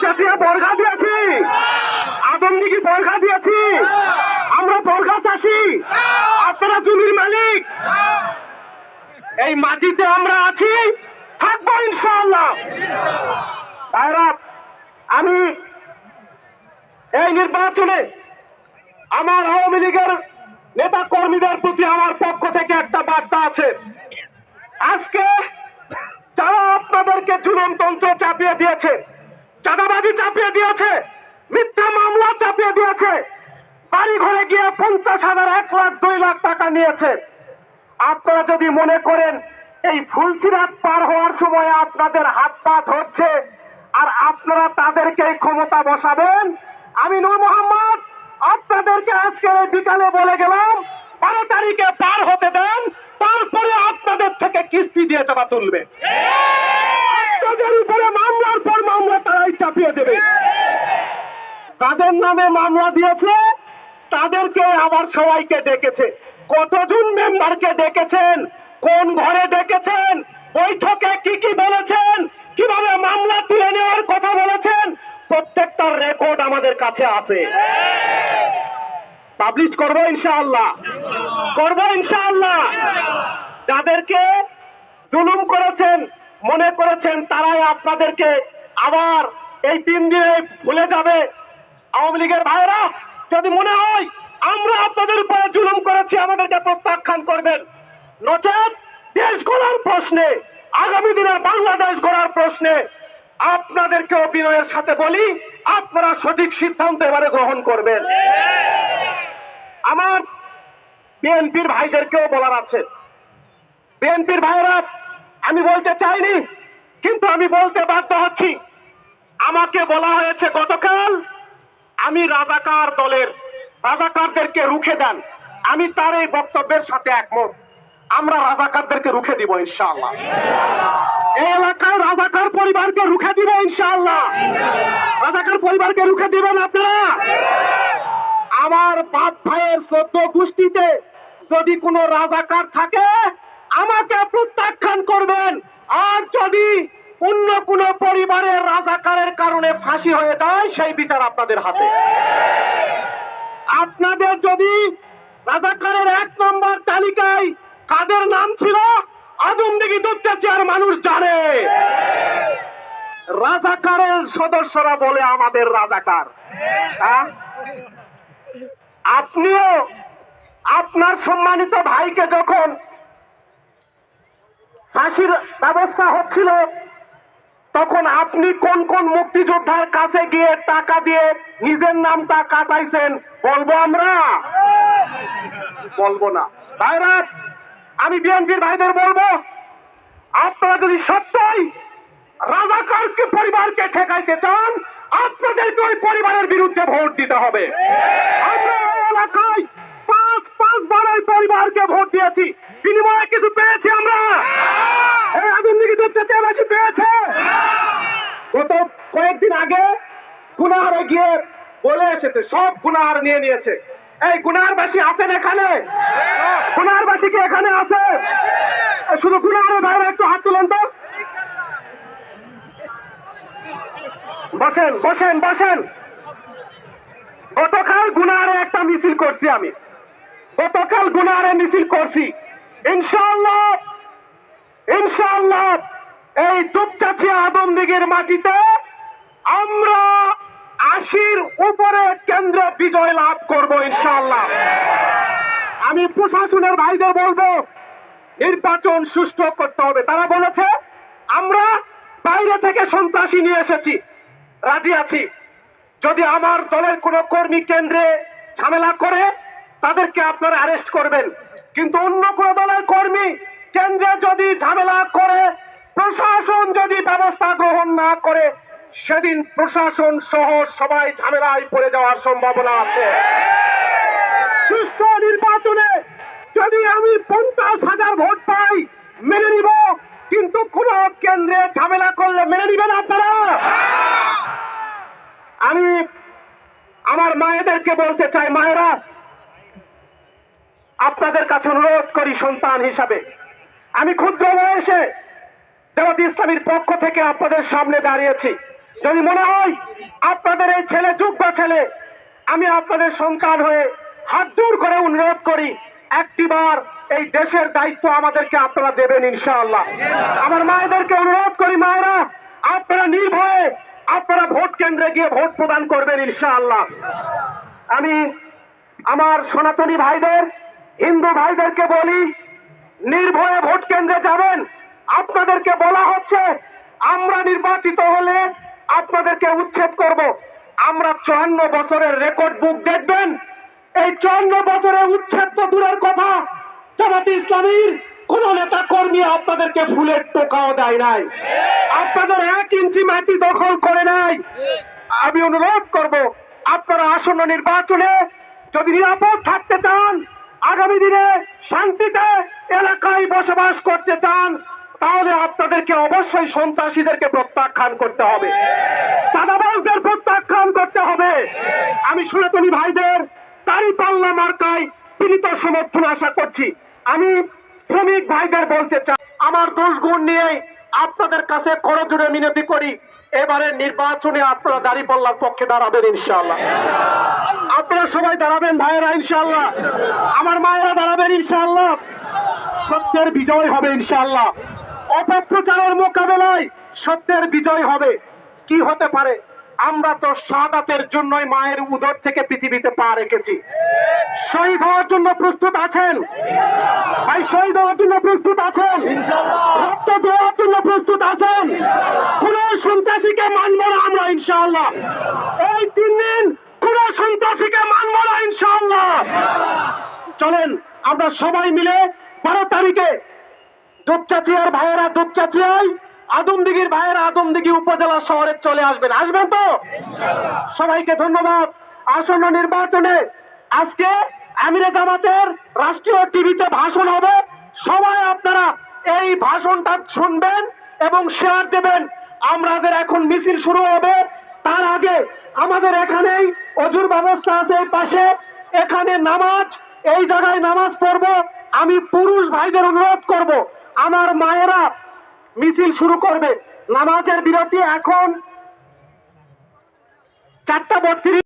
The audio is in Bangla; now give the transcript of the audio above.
দুপচাচিয়া বর্গা দিয়েছি, আদমদিঘি বর্গা দিয়েছি, আমরা বর্গা চাষি, আপনারা জমির মালিক। এই মাটিতে আমরা আছি, থাকবো ইনশাআল্লাহ। ভাইরা, আমি এই নির্বাচনে আমার আওয়ামী লীগের নেতা কর্মীদের প্রতি আমার পক্ষ থেকে একটা বার্তা আছে। আজকে যারা আপনাদেরকে জুলুমতন্ত্র চাপিয়ে দিয়েছে, চাঁদাবাজি চাপিয়ে দিয়েছে, মিথ্যা মামলা চাপিয়ে দিয়েছে, বাড়ি ঘরে গিয়ে 50,000, 1 লাখ, 2 লাখ টাকা নিয়েছে, আপনারা যদি মনে করেন এই ফুলসিরাত পার হওয়ার সময় আপনাদের হাত পা ধরছে আর আপনারা তাদেরকে ক্ষমতা বসাবেন, আমি নূর মোহাম্মদ আপনাদেরকে আজকে বিকালে বলে গেলাম 12 তারিখে পার হতে দেন, তারপরে আপনাদের থেকে কিস্তি দিয়ে চাঁদা তুলবে। আপনাদের উপরে মামলার পর মামলা তারাই চাপিয়ে দেবে। যাদের নামে মামলা দিয়েছে তাদেরকে আবার সবাইকে ডেকেছে। কতজন মেম্বারকে ডেকেছেন, কোন ঘরে ডেকেছেন, বৈঠকে কি কি বলেছেন, কিভাবে মামলা তুলে নেওয়ার কথা বলেছেন, প্রত্যেকটার রেকর্ড আমাদের কাছে আছে। পাবলিশ করবো ইনশাআল্লাহ, করবো ইনশাআল্লাহ। যাদেরকে জুলুম করেছেন, মনে করেছেন তারাই আপনাদেরকে আবার এই 3 দিনে ভুলে যাবে, আওয়ামী লীগের ভাইরা যদি মনে হয় আমরা আপনাদের উপরে জুলুম করেছি, আমাদেরকে প্রত্যাখ্যান করবেন। নচেত দেশ গড়ার প্রশ্নে, আগামী দিনের বাংলাদেশ গড়ার প্রশ্নে আপনাদেরকেও বিনয়ের সাথে বলি, আপনারা সঠিক সিদ্ধান্ত এবারে গ্রহণ করবেন। আমার বিএনপির ভাইদেরকেও বলার আছে। বিএনপির ভাইরা, আমি বলতে চাইনি কিন্তু আমি বলতে বাধ্য হচ্ছি। আমাকে বলা হয়েছে গতকাল আমি রাজাকার দলের, রাজাকারদেরকে রুখে দেন। আমি তার এই বক্তব্যের সাথে একমত। আমরা রাজাকারদেরকে রুখে দিব ইনশাআল্লাহ। এই এলাকায় রাজাকার পরিবারকে রুখে দিব ইনশাআল্লাহ। রাজাকার পরিবারকে রুখে দিবেন আপনারা। আমার বাপ ভাইয়ের 14 গোষ্ঠীতে যদি কোনো রাজাকার থাকে আমাকে প্রত্যাখ্যান করবেন। আর যদি অন্য কোনো পরিবারের রাজাকারের কারণে ফাঁসি হয়ে যায় সেই বিচার আপনাদের হাতে। আপনাদের যদি রাজাকারের 1 নম্বর তালিকায় কাদের নাম ছিল আদমদিঘি দুপচাচিয়ার মানুষ জানে। রাজাকারের সদস্যরা বলে আমাদের রাজাকার। আপনিও আপনার সম্মানিত ভাইকে যখন ফাঁসির ব্যবস্থা হচ্ছিল তখন আপনি কোন কোন মুক্তিযোদ্ধার কাছে গিয়ে টাকা দিয়ে নিজের নামটা কাটাইছেন বলবো আমরা? বলবো না। ভাইরা, আমি বিএনপির ভাইদের বলবো, আপনারা যদি সত্যই রাজাকারকে পরিবারকে ঠেকাইতে চান আপনাদেরকে ওই পরিবারের বিরুদ্ধে ভোট দিতে হবে। আমরা এলাকায় 5 বার ওই পরিবারকে ভোট দিয়েছি, বিনিময়ে কিছু পেয়েছি আমরা? এই আদমদিঘি দুপচাচিয়া বেশি পেয়েছে? গত কয়েকদিন আগে গুনাহারে গিয়ে বলে এসেছে, সব গুনাহার নিয়ে নিয়েছে। এই গুনাহারবাসী আছেন এখানে? গুনাহারবাসী কি এখানে আছে? শুধু গুনাহারের বাইরে একটু হাত তুলেন তো। বসেন বসেন বসেন। গতকাল গুনাহারে একটা মিছিল করছি আমি, গতকাল গুনাহারে মিছিল করছি। ইনশাআল্লাহ ইনশাআল্লাহ এই দুপচাচিয়া আদমদিঘির মাটিতে আমরা 80-র উপরে কেন্দ্রে বিজয় লাভ করব ইনশাআল্লাহ। আমি প্রশাসনের ভাইদের বলবো নির্বাচন সুষ্ঠু করতে হবে। তারা বলেছে আমরা বাইরে থেকে সন্ত্রাসী নিয়ে এসেছি, রাজি আছি। যদি আমার দলের কোন কর্মী কেন্দ্রে ঝামেলা করে তাদেরকে আপনারা অ্যারেস্ট করবেন, কিন্তু অন্য কোন দলের কর্মী কেন্দ্রে যদি ঝামেলা করে প্রশাসন যদি ব্যবস্থা গ্রহণ না করে সেদিন প্রশাসন সহ সবাই ঝামেলায় পড়ে যাওয়ার সম্ভাবনা আছে। সুষ্ঠু নির্বাচনে যদি আমি 50,000 ভোট পাই মেনে নিব, কিন্তু কোন কেন্দ্রে ঝামেলা করলে মেনে নিবেন আপনারা? আমি আমার মায়েদেরকে বলতে চাই, মায়েরা আপনাদের কাছে অনুরোধ করি সন্তান হিসাবে, আমি ক্ষুদ্র বয়সে জামাত ইসলামীর পক্ষ থেকে আপনাদের সামনে দাঁড়িয়েছি। যদি মনে হয় আপনাদের এই ছেলে যোগ্য ছেলে, আমি আপনাদের সন্তান হয়ে হাত জোর করে অনুরোধ করি, একটিবার এই দেশের দায়িত্ব আমাদেরকে আপনারা দেবেন ইনশাআল্লাহ। আমার মায়েদেরকে অনুরোধ করি, মায়েরা আপনারা নির্ভয়ে আপনারা ভোট কেন্দ্রে গিয়ে ভোট প্রদান করবেন ইনশাআল্লাহ। আমি আমার সনাতনী ভাইদের, হিন্দু ভাইদেরকে বলি, নির্ভয়ে ভোট কেন্দ্রে যাবেন। আপনাদেরকে বলা হচ্ছে আমরা নির্বাচিত হলে আপনাদেরকে উচ্ছেদ করব। আমরা 54 বছরের রেকর্ড বুক দেখবেন, এই 54 বছরের উচ্ছেদ তো দূরের কথা, জামাতে ইসলামীর কোন নেতা কর্মী আপনাদেরকে ফুলের টোকাও দেয় নাই, আপনাদের 1 ইঞ্চি মাটি দখল করে নাই। আমি অনুরোধ করব আপনারা আসন্ন নির্বাচনে যদি নিরাপদ থাকতে চান, আগামী দিনে শান্তিতে এলাকায় বসবাস করতে চান, তাহলে আপনাদেরকে অবশ্যই সন্ত্রাসীদেরকে প্রত্যাখ্যান করতে হবে, চাঁদাবাজদের প্রত্যাখ্যান করতে হবে। আমি সনাতনী ভাইদের দাঁড়িপাল্লা মার্কায় পীড়িত সমর্থন আশা করছি। আমি শ্রমিক ভাইদের বলতে চাই, আমার দোষ গুণ নিয়ে আপনাদের কাছে করজোড়ে মিনতি করি, এবারের নির্বাচনে আপনারা দাঁড়িপাল্লার পক্ষে দাঁড়াবেন ইনশাআল্লাহ। আপনারা সবাই দাঁড়াবেন ভাইয়েরা ইনশাআল্লাহ, আমার মায়েরা দাঁড়াবেন ইনশাআল্লাহ। সত্যের বিজয় হবে ইনশাআল্লাহ। অপপ্রচারের মোকাবেলায় সত্যের বিজয় হবে। কি হতে পারে? আমরা তো শাহাদাতের জন্যই মায়ের উদর থেকে পৃথিবীতে পা রেখেছি। শহীদ হওয়ার জন্য প্রস্তুত আছেন ভাই? শহীদ হওয়ার জন্য প্রস্তুত আছেন? রক্ত দেওয়ার জন্য প্রস্তুত আছেন? কোন সন্ত্রাসীকে মানব না আমরা ইনশাআল্লাহ। এই 3 দিন কোন সন্ত্রাসীকে মানব না ইনশাআল্লাহ। চলেন আমরা সবাই মিলে 12 তারিখে দুপচাচিয়ার ভাইয়েরা দুপচাচিয়ায়, আদমদিঘির ভাইয়েরা আদমদিঘি উপজেলা শহরে চলে আসবেন। আসবেন তো? সবাইকে ধন্যবাদ। আসন্ন নির্বাচনে আজকে আমিরে জামাতের রাষ্ট্রীয় টিভিতে ভাষণ হবে, সবাই আপনারা এই ভাষণটা শুনবেন এবং শেয়ার দেবেন। আমাদের এখন মিছিল শুরু হবে, তার আগে আমাদের এখানেই অজুর ব্যবস্থা আছে এই পাশে, এখানে নামাজ, এই জায়গায় নামাজ পড়বো। আমি পুরুষ ভাইদের অনুরোধ করব, আমার মায়েরা মিছিল শুরু করবে। নামাজের বিরতি এখন 4:32।